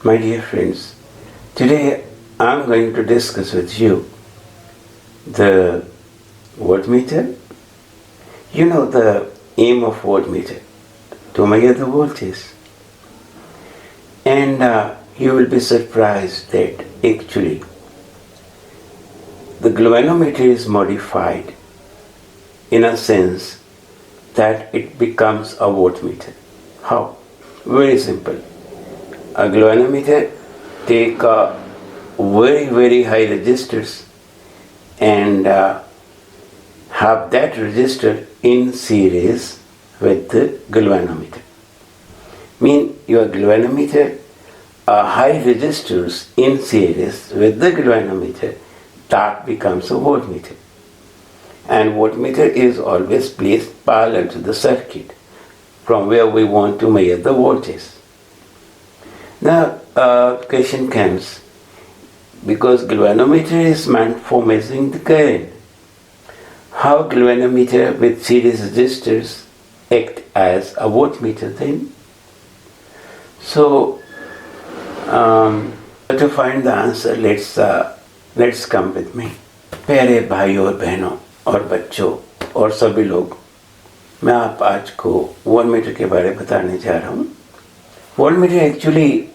My dear friends, today I'm going to discuss with you the voltmeter. You know the aim of voltmeter, to measure the voltage. And you will be surprised that actually the galvanometer is modified in a sense that it becomes a voltmeter. How? Very simple. A galvanometer take a very high resistors and have that resistor in series with the galvanometer. Mean your galvanometer high resistors in series with the galvanometer, that becomes a voltmeter. And voltmeter is always placed parallel to the circuit from where we want to measure the voltage. Now, question comes, because galvanometer is meant for measuring the current, how galvanometer with series resistors act as a voltmeter then? So, to find the answer, let's come with me. प्यारे भाइयों और बहनों और बच्चों और सभी लोग, मैं आप आज को वोल्टमीटर के बारे में बताने जा रहा हूँ. वोल्टमीटर एक्चुअली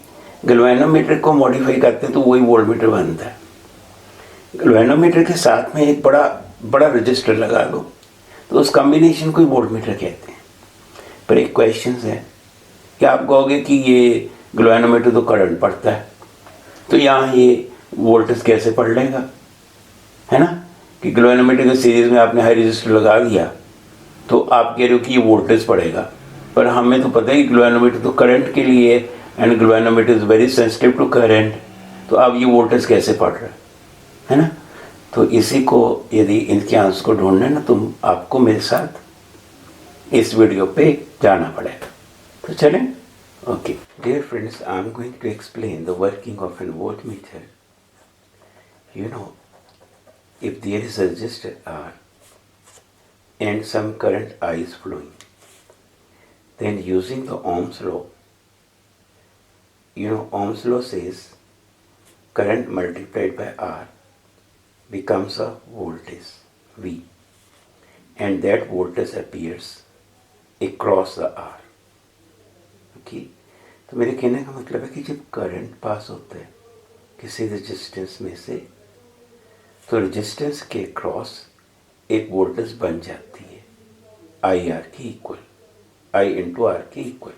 गैल्वेनोमीटर को मॉडिफाई करते हैं तो वही वोल्टमीटर बनता है. गैल्वेनोमीटर के साथ में एक बड़ा रजिस्टर लगा दो तो उस कॉम्बिनेशन को ही वोल्टमीटर कहते हैं. पर एक क्वेश्चन है कि आप कहोगे कि ये गैल्वेनोमीटर तो करंट पढ़ता है, तो यहाँ ये वोल्टेज कैसे पढ़ लेगा, है ना? कि गैल्वेनोमीटर के सीरीज में आपने हाई रजिस्टर लगा दिया तो आप कह रहे हो कि ये वोल्टेज पढ़ेगा. पर हमें तो पता है कि गैल्वेनोमीटर तो करंट के लिए, and galvanometer is very sensitive to current, तो अब ये वोल्टेज कैसे पढ़ रहा है ना? तो इसी को यदि इनके आंसर को ढूंढना है ना, तो आपको मेरे साथ इस वीडियो पे जाना पड़ेगा. तो चलें. Okay dear friends, I am going to explain the working of an voltmeter. You know, if there is a resistor R and some current I is flowing, then using the Ohm's law, Ohm's law says current multiplied by R becomes a voltage V, and that voltage appears across the R. Okay? तो मेरे कहने का मतलब है कि जब current pass होता है किसी रेजिस्टेंस में से, तो रेजिस्टेंस के क्रॉस एक वोल्टेज बन जाती है आई आर की इक्वल, आई इंटू आर की equal.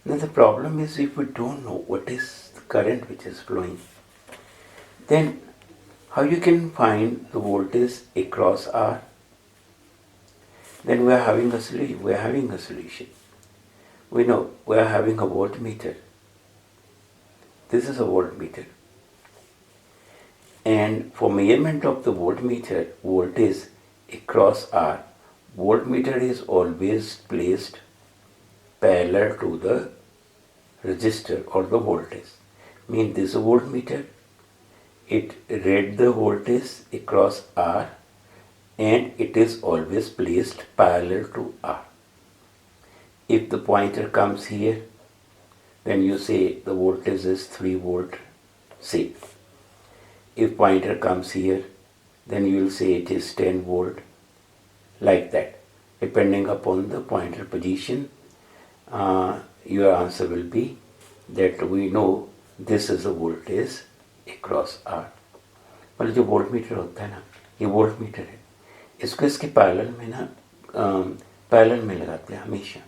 Now the problem is, if we don't know what is the current which is flowing, then how you can find the voltage across R? Then we are having a solution. We know we are having a voltmeter. This is a voltmeter. And for measurement of the voltmeter voltage across R, voltmeter is always placed parallel to the resistor or the voltage. Mean this voltmeter, it read the voltage across R and it is always placed parallel to R. If the pointer comes here, then you say the voltage is 3 volt, say. If pointer comes here, then you will say it is 10 volt, like that. Depending upon the pointer position, your answer will be that we know this is a voltage across R. मतलब जो voltmeter होता है ना, ये voltmeter है, इसको इसके parallel में लगाते हैं हमेशा.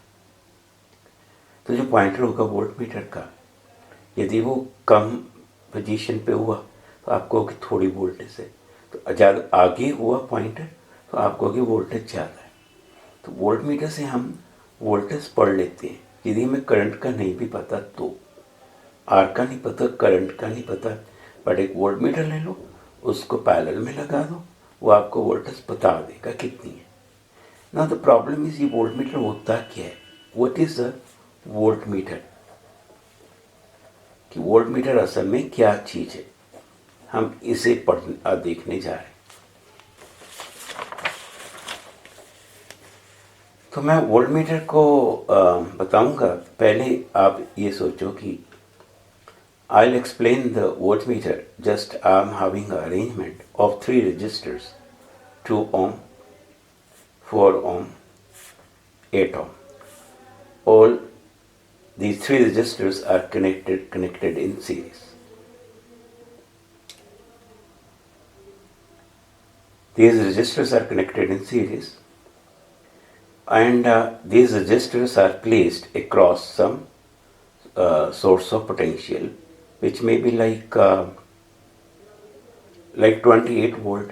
तो जो पॉइंटर होगा वोल्टमीटर का, यदि वो कम पोजीशन पे हुआ तो आपको कि थोड़ी वोल्टेज है, तो ज़्यादा आगे हुआ पॉइंटर तो आपको कि वोल्टेज ज़्यादा है. तो वोल्टमीटर से हम वोल्टेज पढ़ लेते हैं. यदि हमें करंट का नहीं भी पता, तो आर का नहीं पता, करंट का नहीं पता, बट एक वोल्टमीटर ले लो, उसको पैरेलल में लगा दो, वो आपको वोल्टेज बता देगा कितनी है. नाउ द प्रॉब्लम इज, ये वोल्टमीटर होता क्या है? What is a voltmeter? कि वोल्टमीटर असल में क्या चीज़ है, हम इसे देखने जा रहे हैं. तो मैं वोल्टमीटर को बताऊंगा। पहले आप ये सोचो कि I'll explain the voltmeter. Just I'm having an arrangement of 3 resistors, 2 ohm, 4 ohm, 8 ohm. All these 3 resistors are connected in series. These resistors are connected in series, and these resistors are placed across some source of potential, which may be like 28 volt.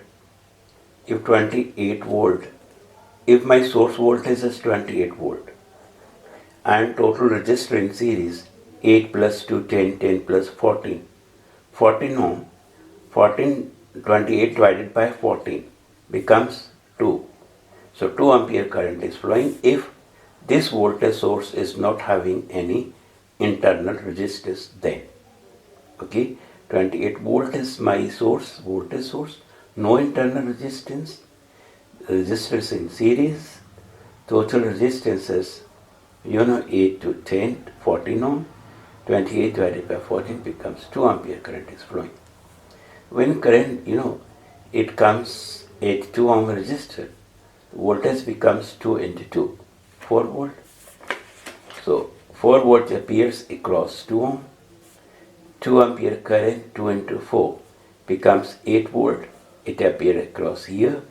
If 28 volt, if my source voltage is 28 volt, and total resistor in series 8 plus 2 10 10 plus 14 14 ohm, 14 28 divided by 14 becomes 2. So 2 ampere current is flowing if this voltage source is not having any internal resistance then. Okay, 28 volt is my source, voltage source, no internal resistance, resistors in series, total resistance is 8 to 10, 14 ohm, 28 divided by 14 becomes 2 ampere current is flowing. When current, it comes at 2 ohm resistor, voltage becomes 2 into 2, 4 volt. So 4 volt appears across 2 ohm. 2 ampere current 2 into 4 becomes 8 volt. It appears across here.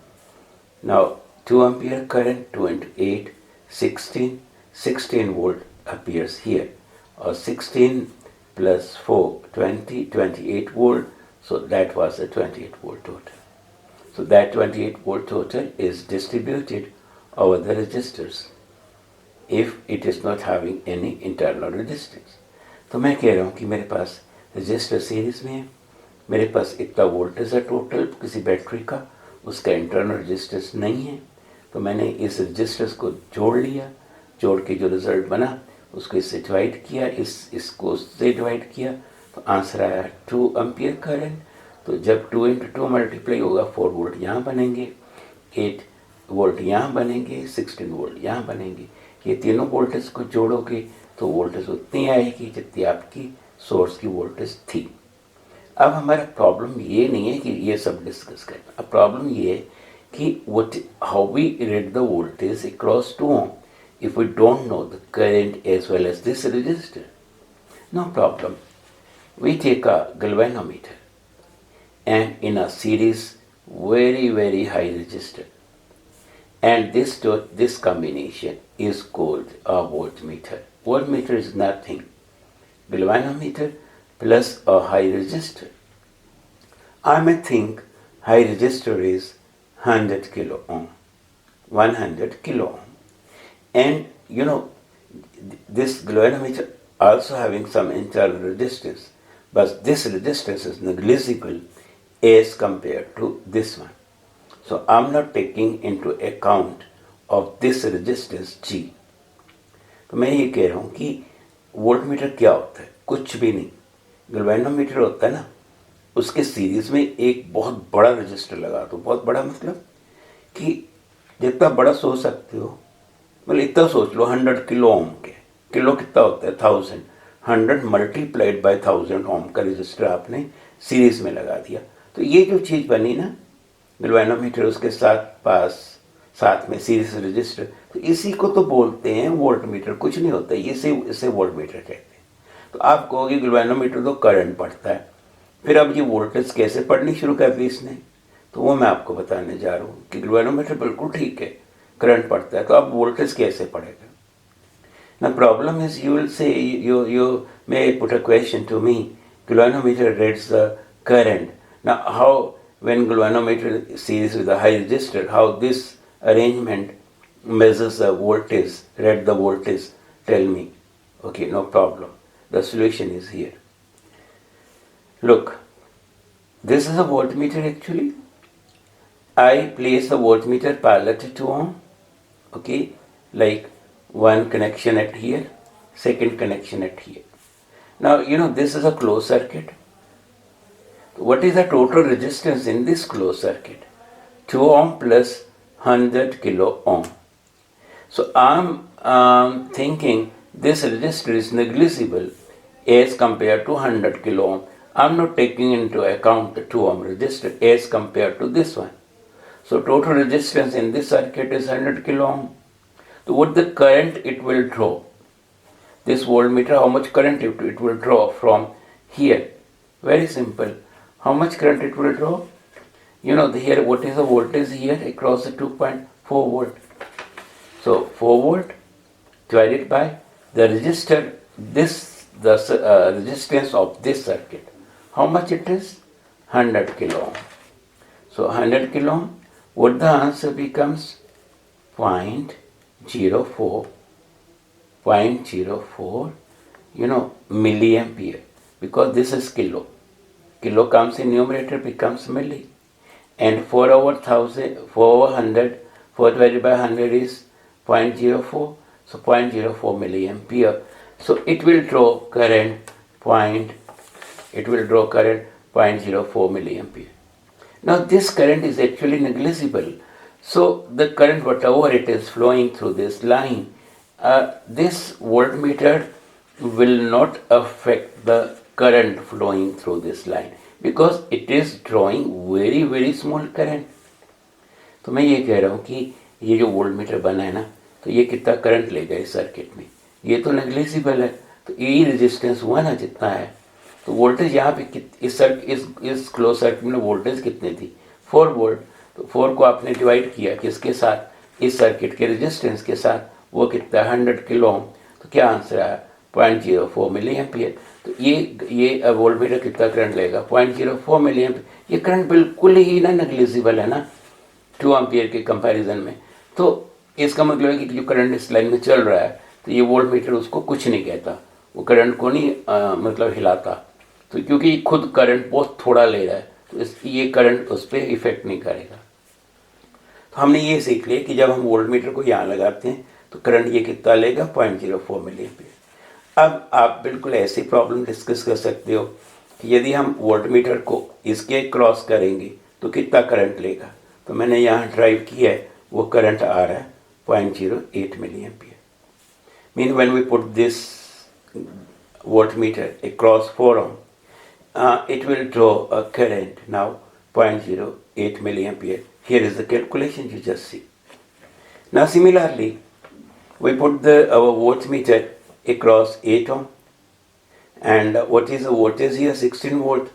Now 2 ampere current 2 into 8, 16. 16 volt appears here. Or 16 plus 4, 20, 28 volt. So that was the 28 volt total. So that 28 volt total is distributed over the resistors if it is not having any internal resistance. तो मैं कह रहा हूँ कि मेरे पास register series में है, मेरे पास इतना वोल्टेज है टोटल किसी बैटरी का, उसका इंटरनल रजिस्टेंस नहीं है, तो मैंने इस रजिस्टर्स को जोड़ लिया, जोड़ के जो रिजल्ट बना उसको इससे डिवाइड किया, इसको उससे डिवाइड किया, तो आंसर आया 2 एम्पियर करंट। तो जब 2 into 2 मल्टीप्लाई होगा 4 वोल्ट यहाँ बनेंगे, 8 वोल्ट यहाँ बनेंगे, 16 वोल्ट यहाँ बनेंगे। ये तीनों वोल्टेज को जोड़ोगे तो वोल्टेज उतनी आएगी जितनी आपकी सोर्स की वोल्टेज थी। अब हमारा प्रॉब्लम ये नहीं है कि ये सब डिस्कस करना, अब प्रॉब्लम ये है कि how we read the voltage across 2 ohm if we don't know the current as well as this resistor. No problem. We take a galvanometer and in a series very high resistor, and this combination is called a voltmeter. Voltmeter is nothing, galvanometer plus a high resistor. I may think high resistor is 100 kilo ohm, 100 kilo ohm, and this galvanometer also having some internal resistance, but this resistance is negligible as compared to this one. So I'm not taking into account of this resistance G. तो मैं ये कह रहा हूँ कि voltmeter क्या होता है, कुछ भी नहीं। गैल्वेनोमीटर होता है ना, उसके सीरीज में एक बहुत बड़ा रजिस्टर लगा दो, बहुत बड़ा मतलब कि जितना बड़ा सोच सकते हो, मतलब इतना सोच लो 100 किलो ओम के, किलो कितना होता है 1000, 100 मल्टीप्लाइड बाय 1000 ओम का रजिस्टर आपने सीरीज में लगा दिया। तो ये जो चीज़ बनी ना गैल्वेनोमीटर, उसके साथ में सीरीज रजिस्टर, तो इसी को तो बोलते हैं वोल्टमीटर, कुछ नहीं होता, इसे वोल्टमीटर कहते हैं। तो आप कहोगे गैल्वेनोमीटर तो करंट पढ़ता है, फिर अब ये वोल्टेज कैसे पढ़नी शुरू कर दी इसने, तो वो मैं आपको बताने जा रहा हूँ कि गैल्वेनोमीटर बिल्कुल ठीक है, करंट पढ़ता है, तो अब वोल्टेज कैसे पढ़ेगा। Now problem is, you will say, you may put a question to me, galvanometer reads the current. Now how, when galvanometer series with a high resistor, how this arrangement measures the voltage, read the voltage, tell me. Okay, no problem. The solution is here. Look, this is a voltmeter actually. I place the voltmeter parallel to 2 ohm, okay, like one connection at here, second connection at here. Now, this is a closed circuit. What is the total resistance in this closed circuit? 2 ohm plus 100 kilo ohm. So I'm thinking this resistor is negligible as compared to 100 kilo ohm. I'm not taking into account the 2 ohm resistor as compared to this one. So total resistance in this circuit is 100 kilo ohm. So what the current it will draw? This voltmeter, how much current it will draw from here? Very simple. How much current it will draw? You know here what is the voltage here across the 2.4 volt. So 4 volt divided by the resistor, the resistance of this circuit. How much it is? 100 kilo ohm. So 100 kilo ohm, what the answer becomes? 0.04, milliampere, because this is kilo. Kilo comes in numerator, becomes milli. And 4 over 100, 4 divided by 100 is 0.04, so 0.04 milliampere. So it will draw current 0.04 milliampere. Now this current is actually negligible. So the current, whatever it is flowing through this line, this voltmeter will not affect the current flowing through this line because it is drawing very very small current. तो मैं ये कह रहा हूँ कि ये जो voltmeter बना है ना, तो ये कितना करंट लेगा इस सर्किट में? ये तो नेग्लिजिबल है, तो ये रेजिस्टेंस हुआ ना जितना है, तो वोल्टेज यहाँ पे इस क्लोज सर्किट में वोल्टेज कितनी थी? 4 वोल्ट. तो 4 को आपने डिवाइड किया किसके साथ? इस सर्किट के रेजिस्टेंस के साथ. वो कितना? 100 किलो ओम. तो क्या आंसर आया? 0.04 मिली एम्पियर. तो ये वोल्टमीटर कितना करंट लेगा? 0.04 मिली एम्पियर. ये करंट बिल्कुल ही ना नेग्लिजिबल है ना 2 एम्पियर के कंपैरिजन में. तो इसका मतलब है कि जो करंट इस लाइन में चल रहा है, तो ये वोल्टमीटर उसको कुछ नहीं कहता, वो करंट को नहीं मतलब हिलाता. तो क्योंकि खुद करंट बहुत थोड़ा ले रहा है, तो ये करंट उस पर इफेक्ट नहीं करेगा. तो हमने ये सीख लिया कि जब हम वोल्टमीटर को यहाँ लगाते हैं तो करंट ये कितना लेगा? 0.04 मिली एम्पियर. अब आप बिल्कुल ऐसी प्रॉब्लम डिस्कस कर सकते हो कि यदि हम वोल्टमीटर को इसके क्रॉस करेंगे तो कितना करंट लेगा. तो मैंने यहाँ ड्राइव किया है, वो करंट आ रहा है 0.08 milliampere. Mean when we put this voltmeter across 4 ohm, it will draw a current now 0.08 milliampere. Here is the calculation you just see. Now similarly, we put our voltmeter across 8 ohm, and what is the voltage here? 16 volt.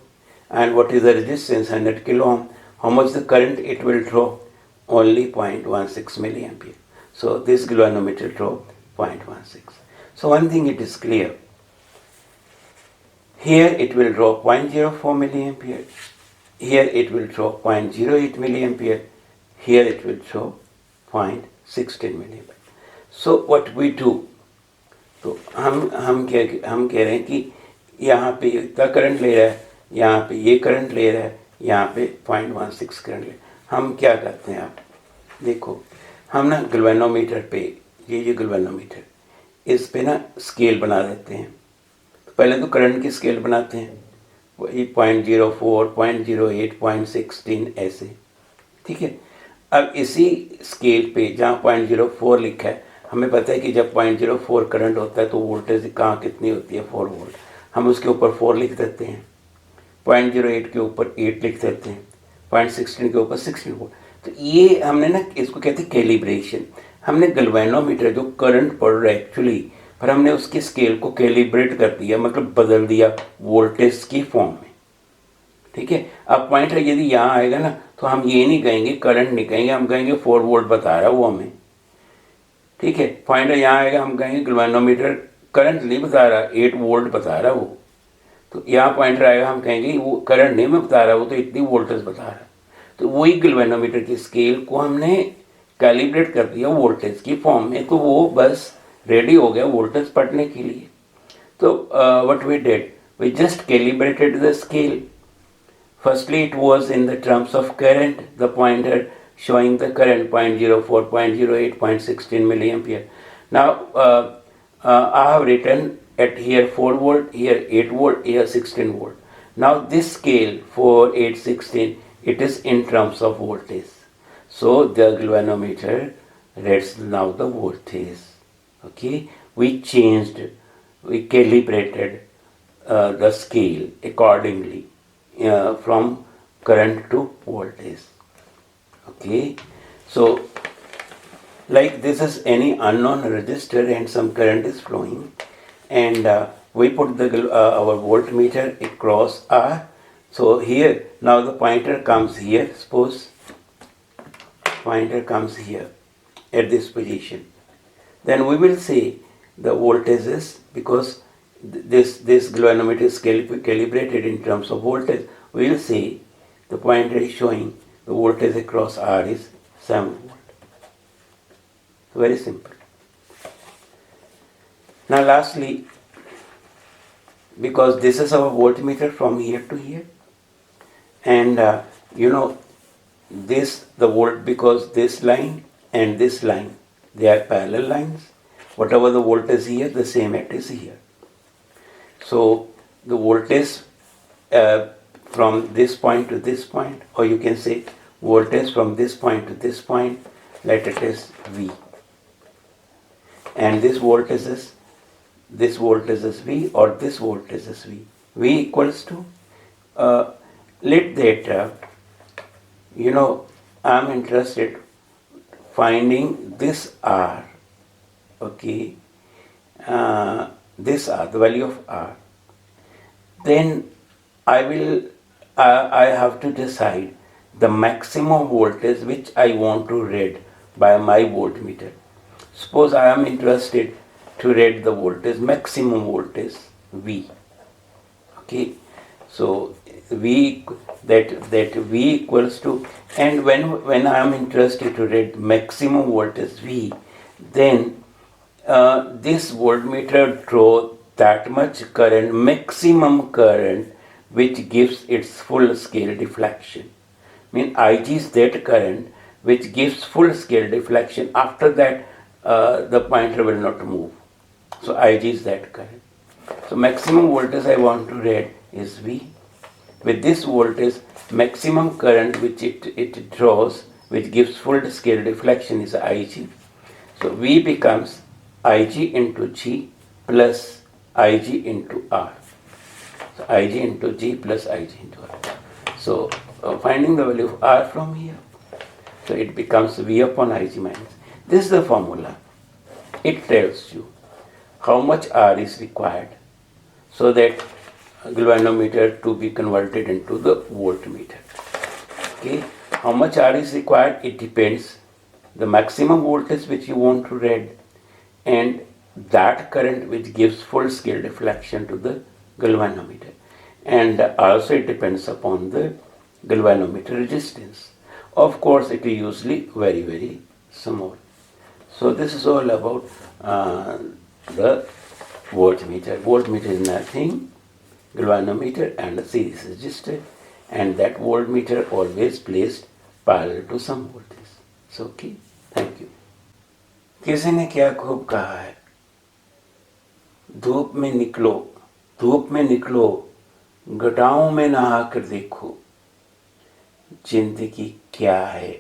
And what is the resistance? 100 kilo ohm. How much the current it will draw? Only 0.16 milliampere. So this galvanometer draw 0.16. So one thing it is clear. Here it will draw 0.04 milliampere. Here it will draw 0.08 milliampere. Here it will draw 0.16 milliampere. So what we do? तो हम कह रहे हैं कि यहाँ पे इतना current ले रहा है, यहाँ पे ये करंट ले रहा है, यहाँ पे 0.16 करंट ले. हम क्या करते हैं? आप देखो, हम ना गैल्वेनोमीटर पे, ये गैल्वेनोमीटर, इस पे ना स्केल बना देते हैं. पहले तो करंट की स्केल बनाते हैं, वही 0.04, 0.08, 0.16 ऐसे. ठीक है. अब इसी स्केल पे जहाँ 0.04 लिखा है, हमें पता है कि जब 0.04 करंट होता है तो वोल्टेज कहाँ कितनी होती है? 4 वोल्ट. हम उसके ऊपर 4 लिख देते हैं, 0.08 के ऊपर 8 लिख देते हैं, 0.16 के ऊपर 16 वोल्ट. तो ये हमने ना, इसको कहते हैं कैलिब्रेशन. हमने गैल्वेनोमीटर जो करंट पड़ रहा है एक्चुअली, पर हमने उसकी स्केल को कैलिब्रेट कर दिया, मतलब बदल दिया वोल्टेज की फॉर्म में. ठीक है. अब पॉइंट है, यदि यहाँ आएगा ना तो हम ये नहीं कहेंगे करंट नहीं कहेंगे, हम कहेंगे 4 वोल्ट बता रहा है वो हमें. ठीक है. पॉइंट है, यहाँ आएगा हम कहेंगे गैल्वेनोमीटर करंट नहीं बता रहा, 8 वोल्ट बता रहा वो. तो यहाँ पॉइंटर आएगा, हम कहेंगे वो करंट नहीं में बता रहा, वो तो इतनी वोल्टेज बता रहा. तो वही गैल्वेनोमीटर की स्केल को हमने कैलिब्रेट कर दिया वोल्टेज की फॉर्म में, तो वो बस रेडी हो गया वोल्टेज पढ़ने के लिए. तो what we did, we just calibrated the scale. Firstly it was in the terms of current, the pointer showing the current 0.04, 0.08, 0.16 milliampere. Now I have written at here 4 volt, here 8 volt, here 16 volt. Now this scale 4, 8, 16, it is in terms of voltage. So the galvanometer That's now the voltage. Okay, we calibrated the scale accordingly from current to voltage. Okay, so like this is any unknown resistor and some current is flowing, and we put our voltmeter across R. So here now the pointer comes here. Suppose pointer comes here at this position. Then we will say the voltage is, because this galvanometer is calibrated in terms of voltage, we will say the pointer is showing the voltage across R is 7 volt. Very simple. Now lastly, because this is our voltmeter from here to here, and this the volt, because this line and this line, they are parallel lines. Whatever the voltage here, the same it is here. So the voltage from this point to this point, or you can say voltage from this point to this point, let it is V. And this voltage is V, or this voltage is V. V equals to, let that, I'm interested finding this R, okay, this R, the value of R. Then I have to decide the maximum voltage which I want to read by my voltmeter. Suppose I am interested to read the voltage, maximum voltage V. Okay, so V, that V equals to, and when I am interested to read maximum voltage V, then this voltmeter draw that much current, maximum current, which gives its full scale deflection. Ig is that current which gives full scale deflection. After that, the pointer will not move. So Ig is that current. So maximum voltage I want to read is V. With this voltage, maximum current which it draws, which gives full scale deflection, is Ig. So V becomes Ig into G plus Ig into R. So Ig into G plus Ig into R. So finding the value of R from here, so it becomes V upon Ig minus. This is the formula. It tells you how much R is required so that galvanometer to be converted into the voltmeter. Okay, how much R is required? It depends the maximum voltage which you want to read, and that current which gives full scale deflection to the galvanometer, and also it depends upon the galvanometer resistance. Of course, it is usually very, very small. So this is all about the voltmeter. Voltmeter is nothing, galvanometer and a series resistor, and that voltmeter always placed parallel to some voltage. So okay, thank you. किसी ने क्या खूब कहा है, धूप में निकलो, घटाओं में नहा कर देखो, जिंदगी क्या है,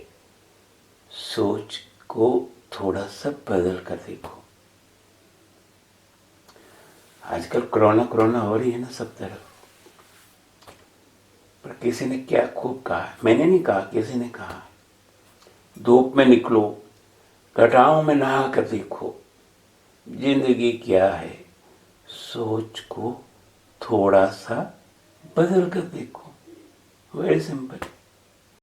सोच को थोड़ा सा बदल कर देखो। आजकल कोरोना हो रही है ना सब तरफ, पर किसी ने क्या खूब कहा, मैंने नहीं कहा, किसी ने कहा, धूप में निकलो, घटाओं में नहा कर देखो, जिंदगी क्या है, सोच को थोड़ा सा बदल कर देखो। Very simple.